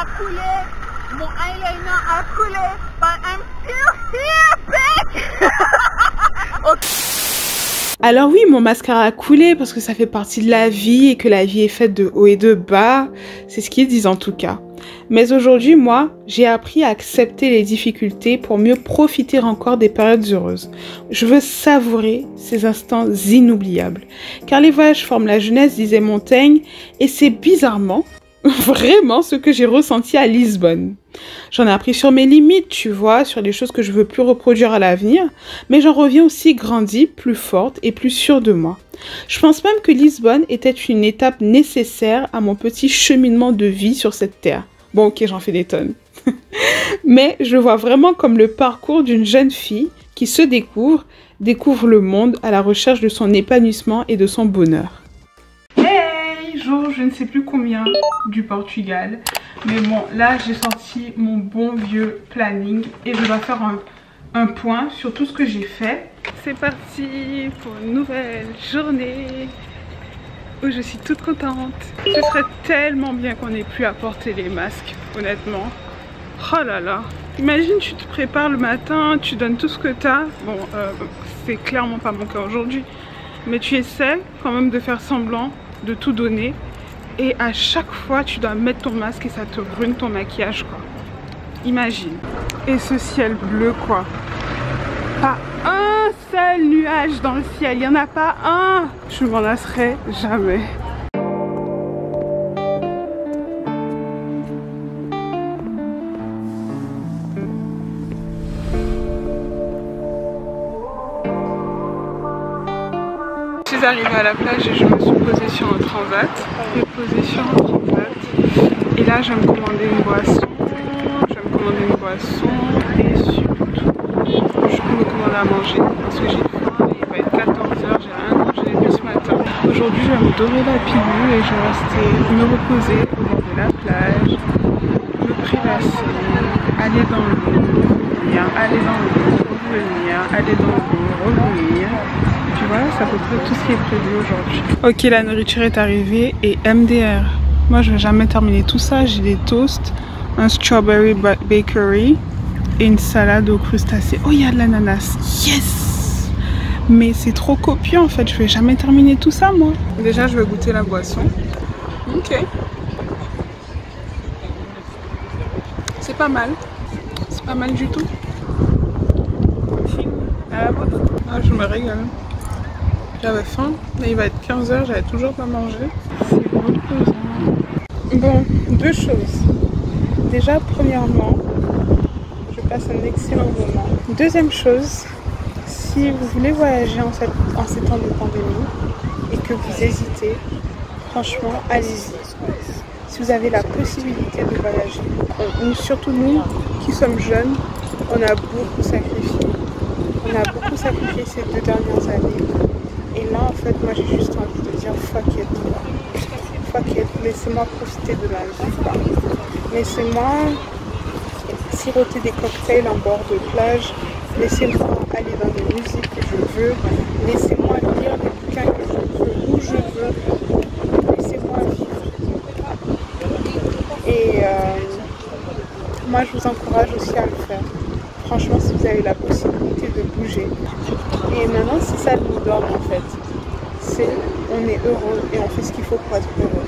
a coulé, mon eyeliner a coulé, but I'm still here, bitch. Okay. Alors oui, mon mascara a coulé parce que ça fait partie de la vie et que la vie est faite de haut et de bas. C'est ce qu'ils disent en tout cas. Mais aujourd'hui, moi, j'ai appris à accepter les difficultés pour mieux profiter encore des périodes heureuses. Je veux savourer ces instants inoubliables. Car les voyages forment la jeunesse, disait Montaigne, et c'est bizarrement, vraiment ce que j'ai ressenti à Lisbonne. J'en ai appris sur mes limites, tu vois, sur les choses que je veux plus reproduire à l'avenir, mais j'en reviens aussi grandie, plus forte et plus sûre de moi. Je pense même que Lisbonne était une étape nécessaire à mon petit cheminement de vie sur cette terre. Bon, ok, j'en fais des tonnes. Mais je le vois vraiment comme le parcours d'une jeune fille qui se découvre le monde à la recherche de son épanouissement et de son bonheur. Hey, jour je ne sais plus combien du Portugal. Mais bon, là j'ai sorti mon bon vieux planning et je dois faire un point sur tout ce que j'ai fait. C'est parti pour une nouvelle journée où je suis toute contente. Ce serait tellement bien qu'on n'ait plus à porter les masques, honnêtement. Oh là là. Imagine, tu te prépares le matin, tu donnes tout ce que tu as. Bon, c'est clairement pas mon cas aujourd'hui. Mais tu essaies quand même de faire semblant de tout donner. Et à chaque fois, tu dois mettre ton masque et ça te ruine ton maquillage, quoi. Imagine. Et ce ciel bleu, quoi. Pas un seul nuage dans le ciel. Il n'y en a pas un. Je m'en lasserai jamais. Je suis arrivée à la plage et je me suis posée sur un transat. Et là, je vais me commander une boisson. Et surtout, je peux me commander à manger parce que j'ai faim. Il va être 14 h, j'ai rien mangé depuis ce matin. Aujourd'hui, je vais me dorer la pilule et je vais rester me reposer au bord de la plage, me prélasser, aller dans l'eau, revenir, aller dans l'eau, revenir, aller dans l'eau, revenir. Tu vois, c'est à peu près tout ce qui est prévu aujourd'hui. Ok, la nourriture est arrivée et MDR. Moi, je vais jamais terminer tout ça. J'ai des toasts, un strawberry bakery et une salade aux crustacés. Oh, il y a de l'ananas. Yes! Mais c'est trop copieux en fait. Je vais jamais terminer tout ça, moi. Déjà, je vais goûter la boisson. Ok. C'est pas mal. C'est pas mal du tout. À la vôtre. Ah, je me régale. J'avais faim, là il va être 15 h, j'avais toujours pas mangé. C'est reposant. Bon, deux choses. Déjà, premièrement, je passe un excellent moment. Deuxième chose, si vous voulez voyager en ces temps de pandémie et que vous hésitez, franchement, allez-y. Si vous avez la possibilité de voyager. Surtout nous qui sommes jeunes, on a beaucoup sacrifié. On a beaucoup sacrifié ces 2 dernières années. Et là, en fait, moi, j'ai juste envie de dire fuck it. Fuck it. Laissez-moi profiter de la vie. Laissez-moi siroter des cocktails en bord de plage. Laissez-moi aller dans les musiques que je veux. Laissez-moi lire les bouquins que je veux, où je veux. Laissez-moi vivre. Et moi, je vous encourage aussi à le faire. Franchement, si vous avez la possibilité de bouger. Et maintenant, c'est ça le mot d'ordre en fait. C'est on est heureux et on fait ce qu'il faut pour être heureux.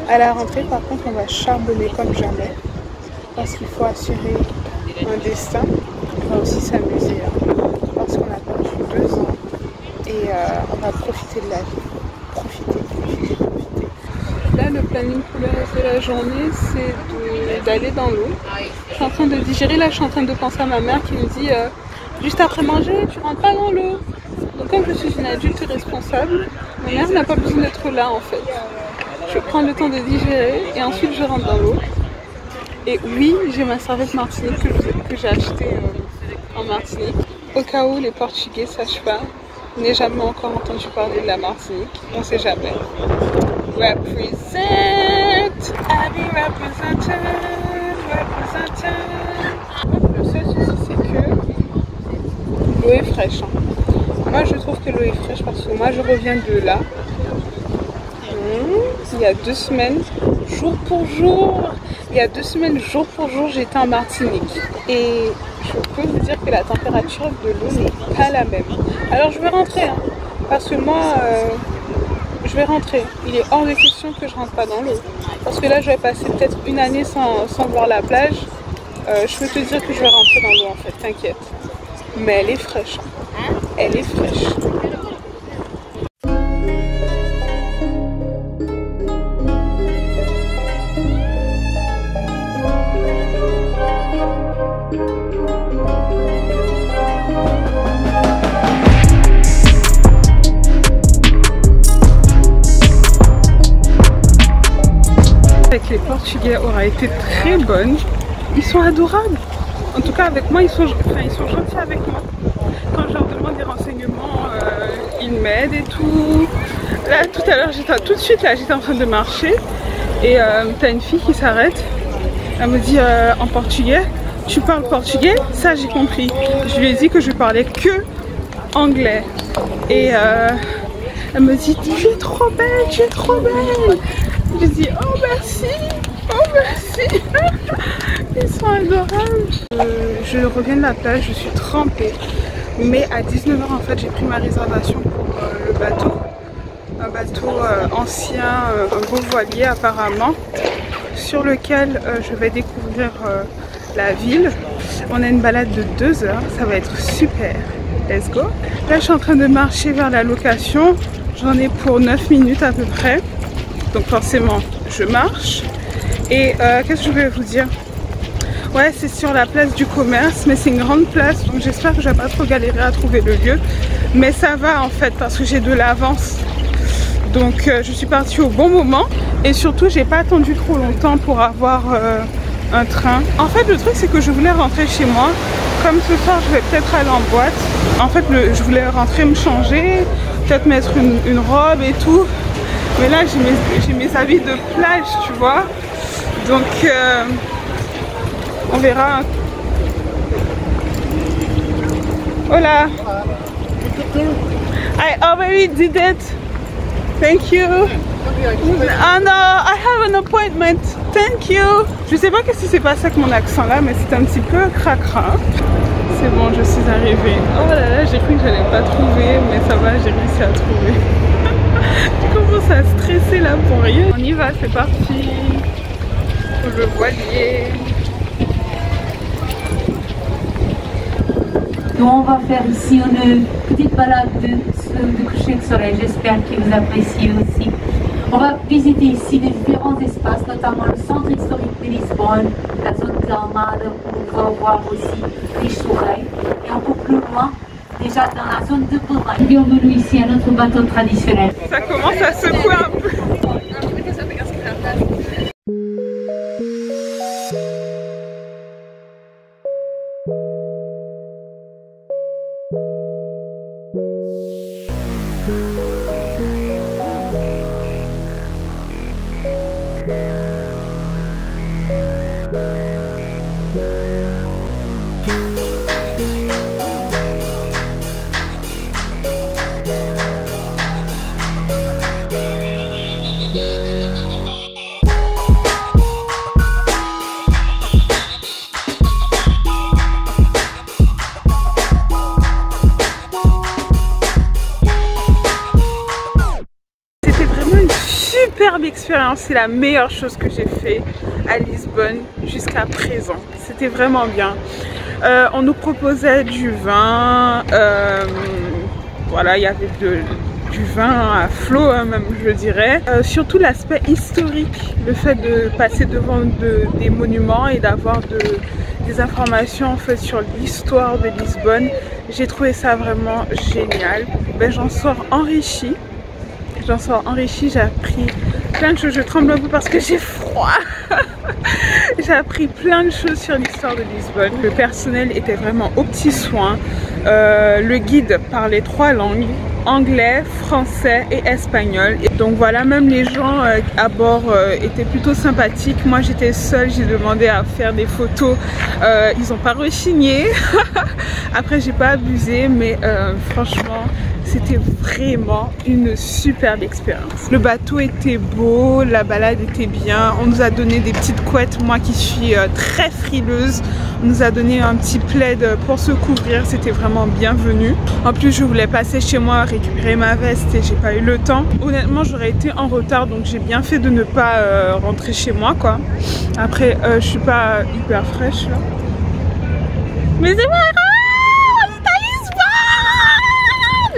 À la rentrée, par contre, on va charbonner comme jamais. Parce qu'il faut assurer un destin. On va aussi s'amuser. Parce qu'on a perdu 2 ans. Et on va profiter de la vie. Profiter. Là, le planning pour le reste de la journée, c'est d'aller dans l'eau. Je suis en train de digérer. Là, je suis en train de penser à ma mère qui me dit... juste après manger, tu rentres pas dans l'eau. Donc comme je suis une adulte responsable, ma mère n'a pas besoin d'être là en fait. Je prends le temps de digérer et ensuite je rentre dans l'eau. Et oui, j'ai ma serviette Martinique que j'ai achetée en Martinique. Au cas où les Portugais sachent pas, n'aient jamais encore entendu parler de la Martinique, on sait jamais. Represent, I be represented. Le seul souci c'est que l'eau est fraîche. Moi je trouve que l'eau est fraîche parce que moi je reviens de là. Il y a 2 semaines, jour pour jour, Il y a 2 semaines, jour pour jour, j'étais en Martinique. Et je peux vous dire que la température de l'eau n'est pas la même. Alors je vais rentrer, hein, parce que moi, je vais rentrer. Il est hors de question que je rentre pas dans l'eau. Parce que là, je vais passer peut-être une année sans voir la plage. Je peux te dire que je vais rentrer dans l'eau en fait, t'inquiète. Mais elle est fraîche. Hein. Elle est fraîche. Avec les Portugais aura été très bonne. Ils sont adorables. En tout cas avec moi, ils sont gentils avec moi. Quand je leur demande des renseignements, ils m'aident et tout. Là tout à l'heure, tout de suite là, j'étais en train de marcher et t'as une fille qui s'arrête. Elle me dit en portugais, tu parles portugais? Ça j'ai compris. Je lui ai dit que je parlais que anglais. Et elle me dit, tu es trop belle, tu es trop belle. Je dis, oh merci, oh merci. Ils sont adorables. Je reviens de la plage, je suis trempée. Mais à 19 h en fait, j'ai pris ma réservation pour le bateau. Un bateau ancien, un beau voilier apparemment, sur lequel je vais découvrir la ville. On a une balade de 2 heures, ça va être super. Let's go. Là, je suis en train de marcher vers la location. J'en ai pour 9 minutes à peu près. Donc forcément, je marche. Et qu'est-ce que je vais vous dire? Ouais, c'est sur la place du commerce, mais c'est une grande place. Donc j'espère que je vais pas trop galérer à trouver le lieu. Mais ça va en fait, parce que j'ai de l'avance. Donc je suis partie au bon moment. Et surtout, j'ai pas attendu trop longtemps pour avoir un train. En fait, le truc, c'est que je voulais rentrer chez moi. Comme ce soir, je vais peut-être aller en boîte. En fait, je voulais rentrer me changer, peut-être mettre une robe et tout. Mais là, j'ai mes habits de plage, tu vois. Donc, on verra. Hola. I already did it. Thank you. Oh no, I have an appointment. Thank you. Je sais pas qu'est-ce qui s'est passé avec mon accent là, mais c'est un petit peu cracra. C'est bon, je suis arrivée. Oh là là, j'ai cru que j'allais pas trouver, mais ça va, j'ai réussi à trouver. Je commence à stresser là pour rien. On y va, c'est parti. Le voilier. Donc on va faire ici une petite balade de coucher de soleil. J'espère que vous appréciez aussi. On va visiter ici les différents espaces, notamment le centre historique de Lisbonne, la zone de l'Almada, où on va voir aussi les soleils. Et un peu plus loin, déjà dans la zone de Belém. Bienvenue ici à notre bateau traditionnel. Ça commence à secouer un peu. Superbe expérience, c'est la meilleure chose que j'ai fait à Lisbonne jusqu'à présent. C'était vraiment bien. On nous proposait du vin, voilà, il y avait du vin à flot, hein, même je dirais. Surtout l'aspect historique, le fait de passer devant des monuments et d'avoir des informations en fait sur l'histoire de Lisbonne. J'ai trouvé ça vraiment génial. Ben, j'en sors enrichie. J'ai appris plein de choses. Je tremble un peu parce que j'ai froid. J'ai appris plein de choses sur l'histoire de Lisbonne. Le personnel était vraiment aux petits soins. Le guide parlait 3 langues, anglais, français et espagnol. Et donc voilà, même les gens à bord étaient plutôt sympathiques. Moi j'étais seule, j'ai demandé à faire des photos. Ils n'ont pas rechigné. Après j'ai pas abusé, mais franchement C'était vraiment une superbe expérience. Le bateau était beau, la balade était bien. On nous a donné des petites couettes, moi qui suis très frileuse. On nous a donné un petit plaid pour se couvrir, c'était vraiment bienvenu. En plus, je voulais passer chez moi récupérer ma veste et j'ai pas eu le temps. Honnêtement, j'aurais été en retard, donc j'ai bien fait de ne pas rentrer chez moi, quoi. Après, je suis pas hyper fraîche là. Mais c'est pas grave!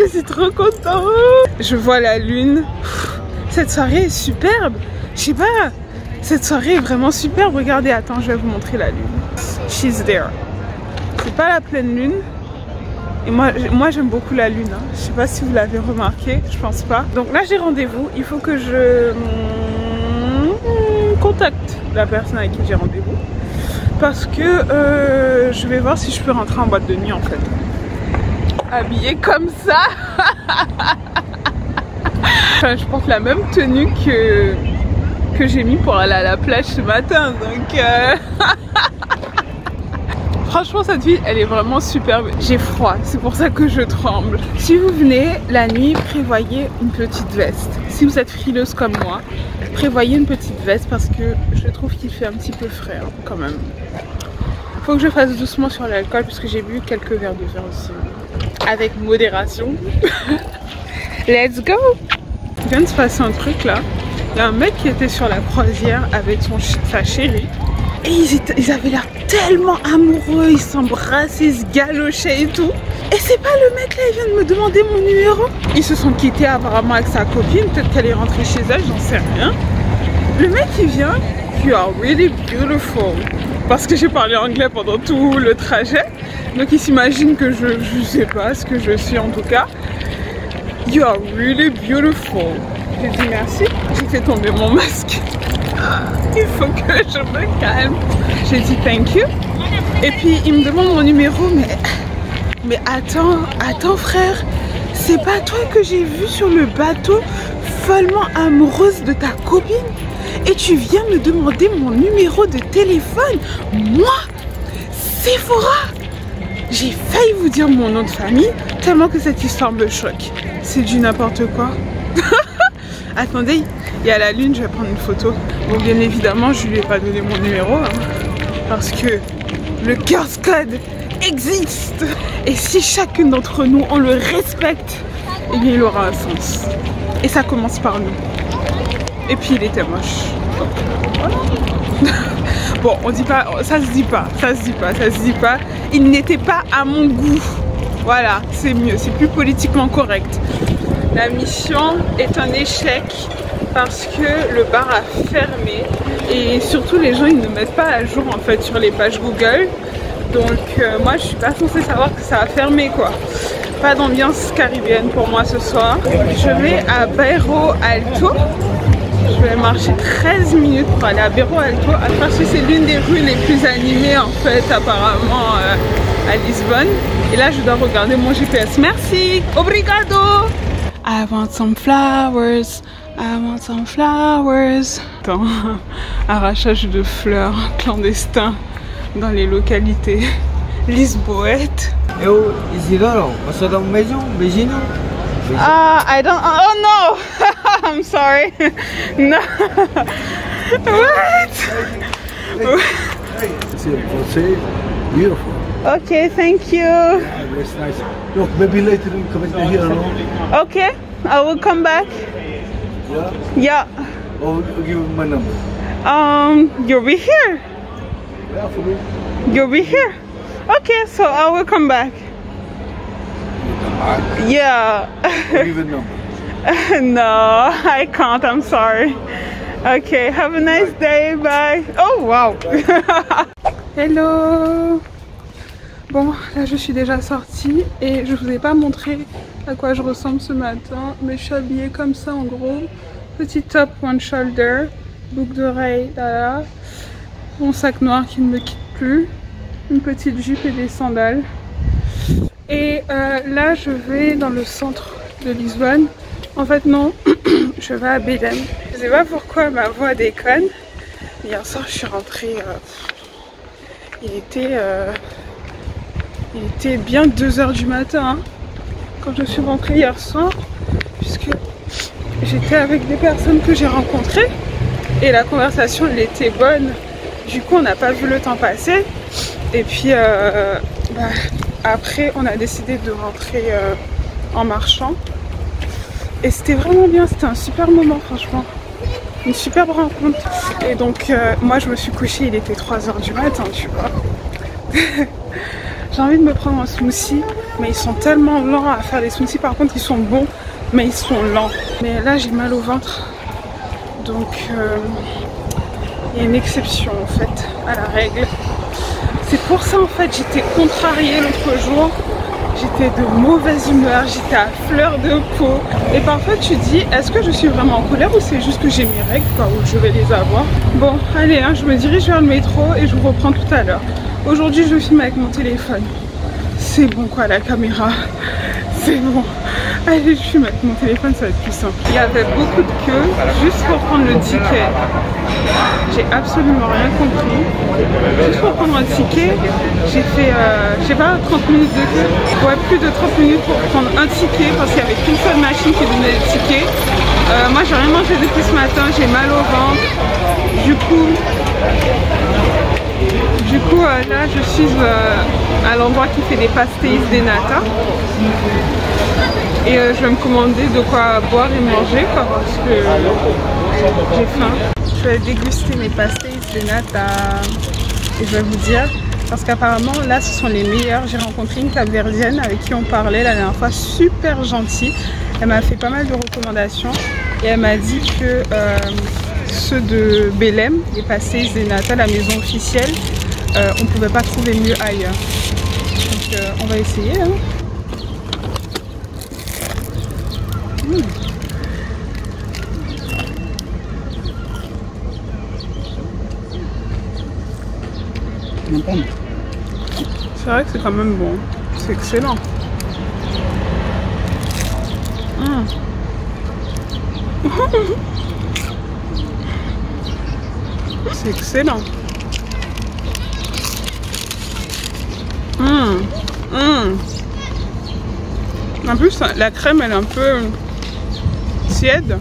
Je suis trop contente. Je vois la lune. Cette soirée est superbe. Je sais pas. Cette soirée est vraiment superbe. Regardez, attends, je vais vous montrer la lune. She's there. C'est pas la pleine lune. Et moi j'aime beaucoup la lune. Hein. Je sais pas si vous l'avez remarqué. Je pense pas. Donc là, j'ai rendez-vous. Il faut que je contacte la personne avec qui j'ai rendez-vous. Parce que je vais voir si je peux rentrer en boîte de nuit en fait. Habillée comme ça. Enfin, je porte la même tenue que j'ai mis pour aller à la plage ce matin, donc franchement cette ville elle est vraiment superbe. J'ai froid, c'est pour ça que je tremble. Si vous venez la nuit, prévoyez une petite veste. Si vous êtes frileuse comme moi, prévoyez une petite veste parce que je trouve qu'il fait un petit peu frais hein, quand même. Faut que je fasse doucement sur l'alcool parce que j'ai bu quelques verres de vin aussi. Avec modération. Let's go! Il vient de se passer un truc là. Il y a un mec qui était sur la croisière avec sa chérie. Et ils avaient l'air tellement amoureux. Ils s'embrassaient, ils se galochaient et tout. Et c'est pas le mec là, il vient de me demander mon numéro. Ils se sont quittés apparemment avec sa copine. Peut-être qu'elle est rentrée chez elle, j'en sais rien. Le mec il vient. You are really beautiful. Parce que j'ai parlé anglais pendant tout le trajet. Donc il s'imagine que je sais pas ce que je suis en tout cas. You are really beautiful. J'ai dit merci. J'ai fait tomber mon masque. Il faut que je me calme. J'ai dit thank you. Et puis il me demande mon numéro. Mais attends frère. C'est pas toi que j'ai vu sur le bateau follement amoureuse de ta copine? Et tu viens me demander mon numéro de téléphone? Moi, Sephora? J'ai failli vous dire mon nom de famille tellement que cette histoire me choque. C'est du n'importe quoi. Attendez, il y a la lune, je vais prendre une photo. Bon, bien évidemment, je lui ai pas donné mon numéro hein, parce que le Girls Code existe. Et si chacune d'entre nous, on le respecte, eh bien, il aura un sens. Et ça commence par nous. Et puis, il était moche. Voilà. Bon, on dit pas, ça se dit pas, ça se dit pas, ça se dit pas. Il n'était pas à mon goût. Voilà, c'est mieux, c'est plus politiquement correct. La mission est un échec parce que le bar a fermé et surtout les gens ils ne mettent pas à jour en fait sur les pages Google. Donc moi je suis pas censée savoir que ça a fermé quoi. Pas d'ambiance caribéenne pour moi ce soir. Je vais à Bairro Alto. Je vais marcher 13 minutes pour aller à Bairro Alto parce que c'est l'une des rues les plus animées en fait apparemment à Lisbonne. Et là je dois regarder mon GPS. Merci, obrigado. I want some flowers, I want some flowers. Attends, arrachage de fleurs clandestin dans les localités lisboètes. Eu, Isidoro, posso dar beijinho? I don't, oh no, I'm sorry. No. What? Você, beautiful. Okay, thank you. That's nice. Look, maybe later we come in here alone. Okay, I will come back. Yeah? Yeah. Or give you my number. You'll be here. Yeah, for me. You'll be here. Okay, so I will come back. Yeah. I'll give you a number. No, I can't. I'm sorry. Okay, have a nice day. Bye. Oh, wow. Hello. Bon, là je suis déjà sortie et je vous ai pas montré à quoi je ressemble ce matin, mais je suis habillée comme ça en gros. Petit top one shoulder, boucle d'oreille, là, mon sac noir qui ne me quitte plus, une petite jupe et des sandales. Et là je vais dans le centre de Lisbonne. En fait non, je vais à Belém. Je sais pas pourquoi ma voix déconne. Hier soir je suis rentrée, il était bien 2 h du matin. Hein. quand je suis rentrée hier soir, puisque j'étais avec des personnes que j'ai rencontrées et la conversation elle était bonne. Du coup on n'a pas vu le temps passer et puis après on a décidé de rentrer en marchant et c'était vraiment bien, c'était un super moment franchement, une superbe rencontre. Et donc moi je me suis couchée, il était 3 h du matin, tu vois. J'ai envie de me prendre un smoothie, mais ils sont tellement lents à faire les smoothies. Par contre, ils sont bons, mais ils sont lents. Mais là, j'ai mal au ventre. Donc, il y a une exception, en fait, à la règle. C'est pour ça, en fait, j'étais contrariée l'autre jour. J'étais de mauvaise humeur, j'étais à fleur de peau. Et parfois, tu te dis, est-ce que je suis vraiment en colère ou c'est juste que j'ai mes règles, quoi, ou je vais les avoir. Bon, allez, hein, je me dirige vers le métro et je vous reprends tout à l'heure. Aujourd'hui je filme avec mon téléphone. C'est bon quoi, la caméra. C'est bon. Allez, je filme avec mon téléphone, ça va être plus simple. Il y avait beaucoup de queue juste pour prendre le ticket. J'ai absolument rien compris. Juste pour prendre un ticket, j'ai fait, je sais pas, 30 minutes de queue. Ouais, plus de 30 minutes pour prendre un ticket parce qu'il n'y avait qu'une seule machine qui donnait le ticket. Moi j'ai rien mangé depuis ce matin, j'ai mal au ventre. Du coup là je suis à l'endroit qui fait des pastéis de nata et je vais me commander de quoi boire et manger quoi, parce que j'ai faim. Je vais déguster mes pastéis de nata et je vais vous dire, parce qu'apparemment là ce sont les meilleurs. J'ai rencontré une capverdienne avec qui on parlait la dernière fois, super gentille. Elle m'a fait pas mal de recommandations et elle m'a dit que ceux de Belém, les pastéis de nata, la maison officielle, on ne pouvait pas trouver mieux ailleurs. Donc on va essayer. Hein. C'est vrai que c'est quand même bon. C'est excellent. C'est excellent. En plus, la crème elle est un peu tiède.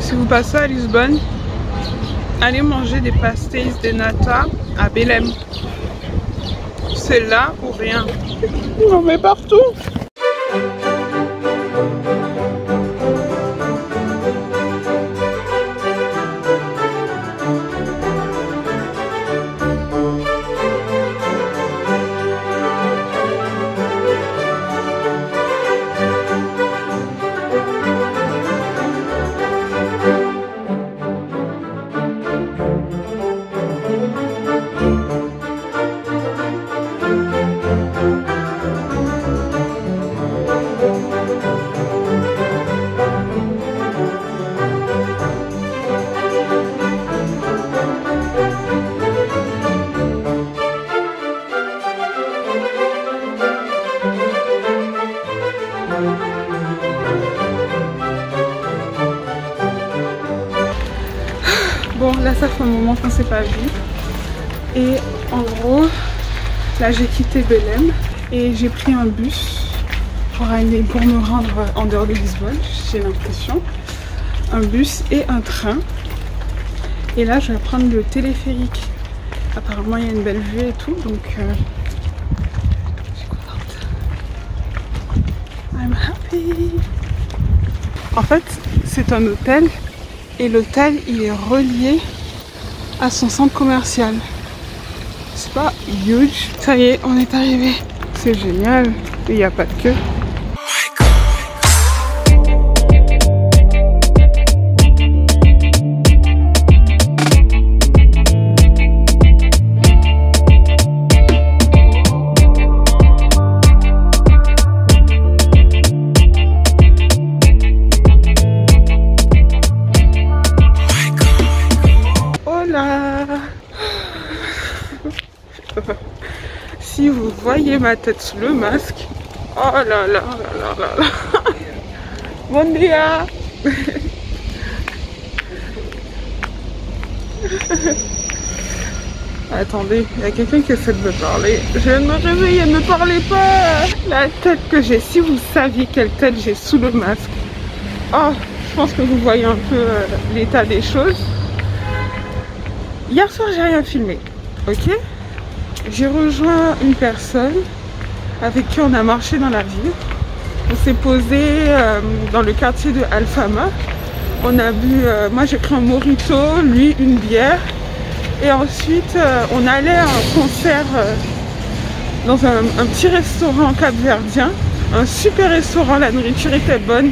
Si vous passez à Lisbonne, allez manger des pastéis de nata à Belém. C'est là ou rien. On en met partout. Bon, là ça fait un moment qu'on s'est pas vu. Et en gros, là j'ai quitté Belém et j'ai pris un bus pour me rendre en dehors de Lisbonne, j'ai l'impression. Un bus et un train. Et là je vais prendre le téléphérique. Apparemment il y a une belle vue et tout, donc je suis contente. I'm happy. En fait, c'est un hôtel. Et l'hôtel, il est relié à son centre commercial. C'est pas huge. Ça y est, on est arrivé. C'est génial. Et il n'y a pas de queue. Si vous voyez ma tête sous le masque, oh là là là là là là. Bon dia. Attendez, il y a quelqu'un qui essaie de me parler. Je viens de me réveiller, ne me parlez pas. La tête que j'ai, si vous saviez quelle tête j'ai sous le masque. Oh, je pense que vous voyez un peu l'état des choses. Hier soir, j'ai rien filmé, ok? J'ai rejoint une personne avec qui on a marché dans la ville. On s'est posé dans le quartier de Alfama. On a bu, moi j'ai pris un mojito, lui une bière. Et ensuite, on allait à un concert dans un petit restaurant capverdien. Un super restaurant, la nourriture était bonne,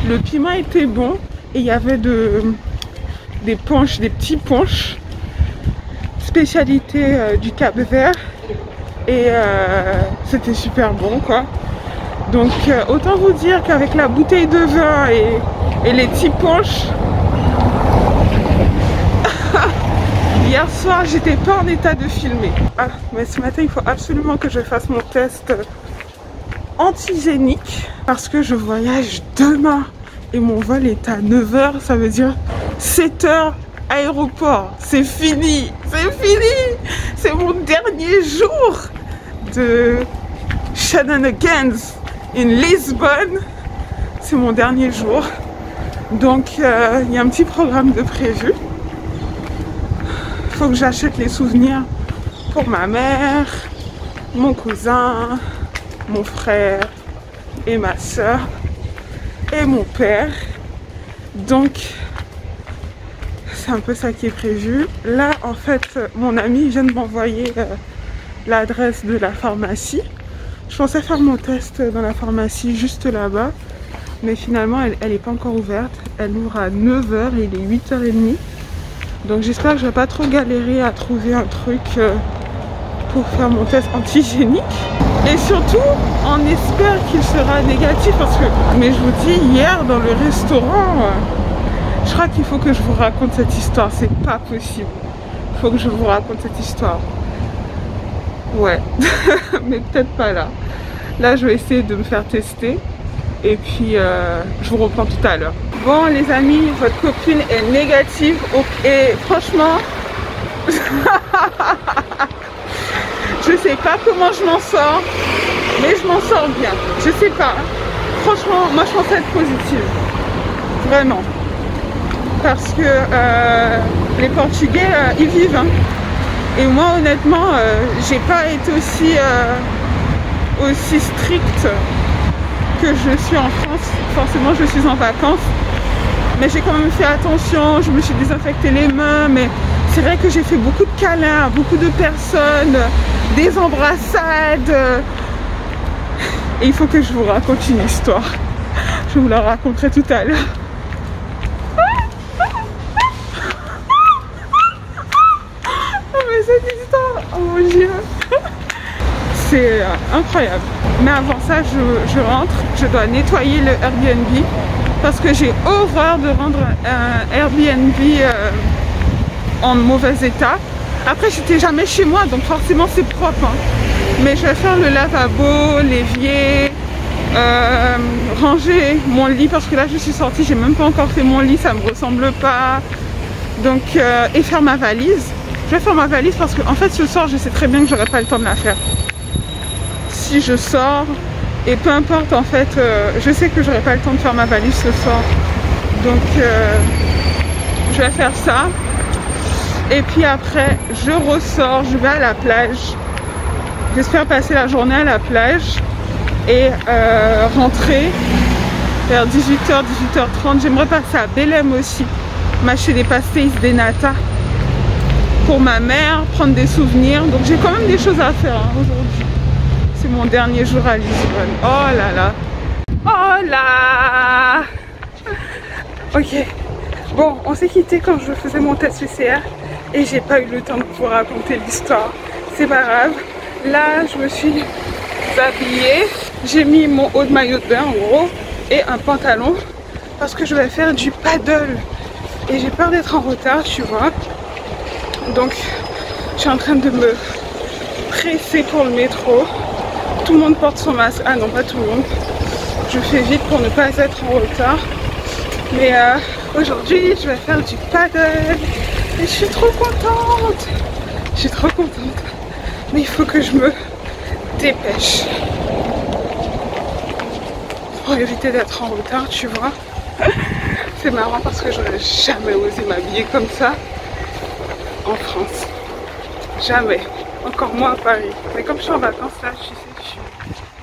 le piment était bon. Et il y avait des punchs, des petits punchs, spécialité du Cap-Vert. Et c'était super bon quoi. Donc autant vous dire qu'avec la bouteille de vin et les petits punchs, hier soir, j'étais pas en état de filmer. Ah, mais ce matin, il faut absolument que je fasse mon test antigénique parce que je voyage demain et mon vol est à 9 h. Ça veut dire 7 h aéroport. C'est fini, c'est fini. C'est mon dernier jour de Shenanigans in Lisbonne. C'est mon dernier jour. Donc, il y a un petit programme de prévu. Il faut que j'achète les souvenirs pour ma mère, mon cousin, mon frère et ma soeur et mon père. Donc c'est un peu ça qui est prévu. Là en fait mon ami vient de m'envoyer l'adresse de la pharmacie. Je pensais faire mon test dans la pharmacie juste là-bas, mais finalement elle n'est pas encore ouverte. Elle ouvre à 9 h et il est 8 h 30. Donc j'espère que je vais pas trop galérer à trouver un truc pour faire mon test antigénique. Et surtout, on espère qu'il sera négatif parce que, mais je vous dis, hier dans le restaurant, je crois qu'il faut que je vous raconte cette histoire. C'est pas possible. Il faut que je vous raconte cette histoire. Ouais, mais peut-être pas là. Là, je vais essayer de me faire tester. Et puis, je vous reprends tout à l'heure. Bon les amis, votre copine est négative et franchement, je sais pas comment je m'en sors, mais je m'en sors bien. Je sais pas. Franchement, moi je pense être positive. Vraiment. Parce que les Portugais, ils vivent. Hein. Et moi honnêtement, j'ai pas été aussi stricte que je suis en France. Forcément je suis en vacances. Mais j'ai quand même fait attention, je me suis désinfecté les mains, mais c'est vrai que j'ai fait beaucoup de câlins à beaucoup de personnes, des embrassades. Et il faut que je vous raconte une histoire. Je vous la raconterai tout à l'heure. Oh mais cette histoire, oh mon Dieu. C'est incroyable. Mais avant ça, je rentre, je dois nettoyer le Airbnb. Parce que j'ai horreur de rendre un Airbnb en mauvais état. Après, j'étais jamais chez moi, donc forcément c'est propre. Hein. Mais je vais faire le lavabo, l'évier, ranger mon lit parce que là je suis sortie, j'ai même pas encore fait mon lit, ça me ressemble pas. Donc, et faire ma valise. Je vais faire ma valise parce que en fait ce soir je sais très bien que j'aurai pas le temps de la faire. Si je sors. Et peu importe en fait, je sais que j'aurai pas le temps de faire ma valise ce soir. Donc je vais faire ça. Et puis après, je ressors, je vais à la plage. J'espère passer la journée à la plage. Et rentrer vers 18 h, 18 h 30. J'aimerais passer à Belém aussi. M'acheter des pastéis des nata pour ma mère, prendre des souvenirs. Donc j'ai quand même des choses à faire hein, aujourd'hui. C'est mon dernier jour à Lisbonne. Oh là là. Oh là. Ok. Bon, on s'est quitté quand je faisais mon test PCR et j'ai pas eu le temps de vous raconter l'histoire. C'est pas grave. Là, je me suis habillée. J'ai mis mon haut de maillot de bain en gros et un pantalon parce que je vais faire du paddle. Et j'ai peur d'être en retard, tu vois. Donc, je suis en train de me presser pour le métro. Tout le monde porte son masque. Ah non, pas tout le monde. Je fais vite pour ne pas être en retard. Mais aujourd'hui, je vais faire du paddle. Et je suis trop contente. Je suis trop contente. Mais il faut que je me dépêche. Pour éviter d'être en retard, tu vois. C'est marrant parce que j'aurais jamais osé m'habiller comme ça en France. Jamais. Encore moins à Paris. Mais comme je suis en vacances là, tu sais,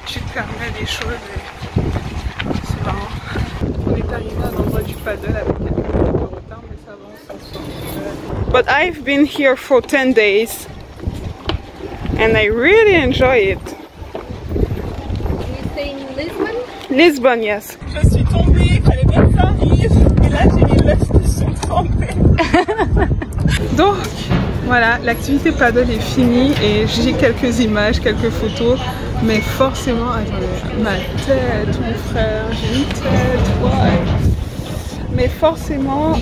tu te permets des choses et c'est marrant. On est arrivé à l'endroit du paddle avec un peu de retard, mais ça va, on s'en sort. But I've been here for 10 days and I really enjoy it. You stay in Lisbon? Lisbon, yes. Je suis tombée, il fallait bien que ça arrive. Et là, j'ai mis le qui sont tombés. Donc, voilà, l'activité paddle est finie et j'ai quelques images, quelques photos. Mais forcément, attendez, ma tête, mon frère, j'ai une tête, ouais. Mais forcément,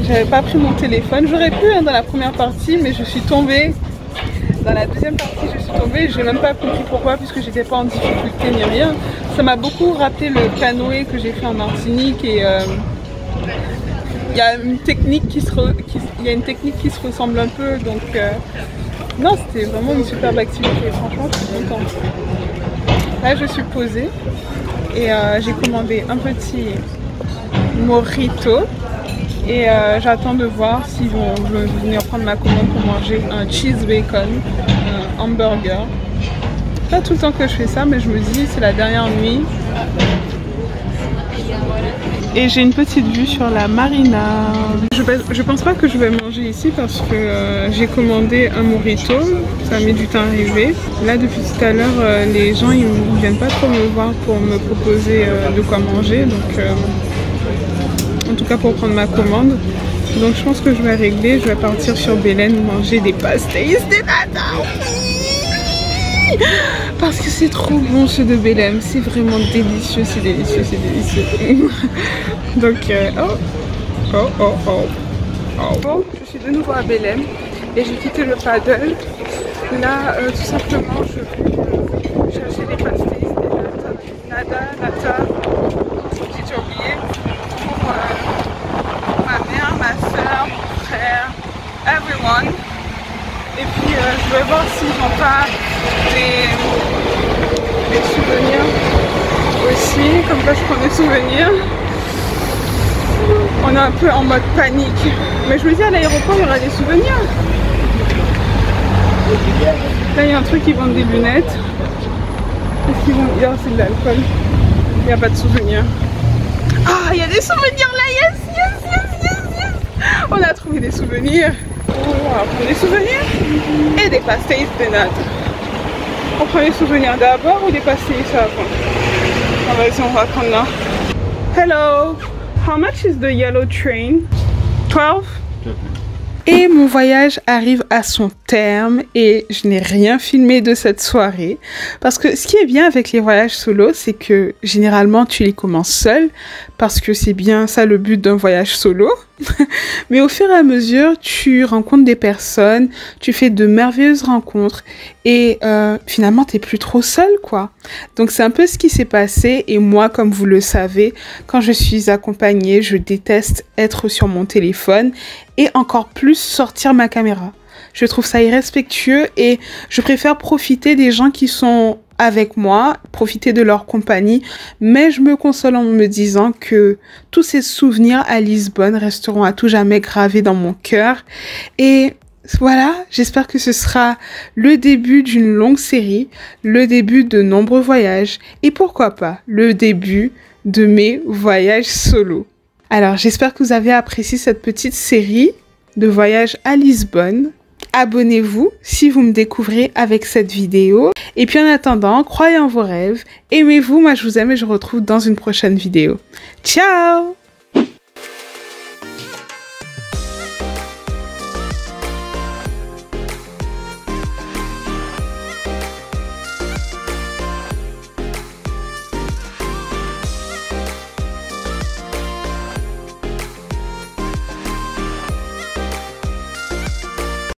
j'avais pas pris mon téléphone. J'aurais pu dans la première partie, mais je suis tombée. Dans la deuxième partie, je suis tombée. J'ai même pas compris pourquoi, puisque j'étais pas en difficulté ni rien. Ça m'a beaucoup rappelé le canoë que j'ai fait en Martinique et il y a une technique qui se ressemble un peu. Donc non, c'était vraiment une superbe activité. Franchement, je suis contente. Là, je suis posée et j'ai commandé un petit mojito. Et j'attends de voir s'ils vont venir prendre ma commande pour manger un cheese bacon, un hamburger. Pas tout le temps que je fais ça, mais je me dis c'est la dernière nuit. Et j'ai une petite vue sur la marina. Je pense pas que je vais manger ici parce que j'ai commandé un mojito. Ça met du temps à arriver. Là depuis tout à l'heure, les gens ils viennent pas trop me voir pour me proposer de quoi manger. Donc en tout cas pour prendre ma commande. Donc je pense que je vais régler, je vais partir sur Belém manger des pastéis de nata. Parce que c'est trop bon ceux de Belém, c'est vraiment délicieux, c'est délicieux, c'est délicieux. Donc Bon, je suis de nouveau à Belém et j'ai quitté le paddle. Là tout simplement je vais chercher des pastéis de nata, j'ai déjà oublié. Ma mère, ma soeur, mon frère, everyone. Et puis je vais voir s'ils n'ont pas des souvenirs aussi. Comme ça je prends des souvenirs. On est un peu en mode panique. Mais je me dis à l'aéroport il y aura des souvenirs. Là il y a un truc qui vend des lunettes. Qu'est-ce qu'ils vont dire? C'est de l'alcool. Il n'y a pas de souvenirs. Ah, il y a des souvenirs là, yes. On a trouvé des souvenirs. On va prendre des souvenirs et des pastéis de nata. On prend les souvenirs d'abord ou des pastéis avant? Ah, vas-y, on va prendre là. Hello, how much is the yellow train? 12? Et mon voyage arrive à son terme et je n'ai rien filmé de cette soirée. Parce que ce qui est bien avec les voyages solo, c'est que généralement tu les commences seul. Parce que c'est bien ça le but d'un voyage solo. Mais au fur et à mesure, tu rencontres des personnes, tu fais de merveilleuses rencontres. Et finalement, t'es plus trop seul, quoi. Donc c'est un peu ce qui s'est passé. Et moi, comme vous le savez, quand je suis accompagnée, je déteste être sur mon téléphone. Et encore plus sortir ma caméra. Je trouve ça irrespectueux et je préfère profiter des gens qui sont avec moi, profiter de leur compagnie, mais je me console en me disant que tous ces souvenirs à Lisbonne resteront à tout jamais gravés dans mon cœur. Et voilà, j'espère que ce sera le début d'une longue série, le début de nombreux voyages et pourquoi pas le début de mes voyages solo. Alors j'espère que vous avez apprécié cette petite série de voyages à Lisbonne. Abonnez-vous si vous me découvrez avec cette vidéo. Et puis en attendant, croyez en vos rêves, aimez-vous, moi je vous aime et je vous retrouve dans une prochaine vidéo. Ciao!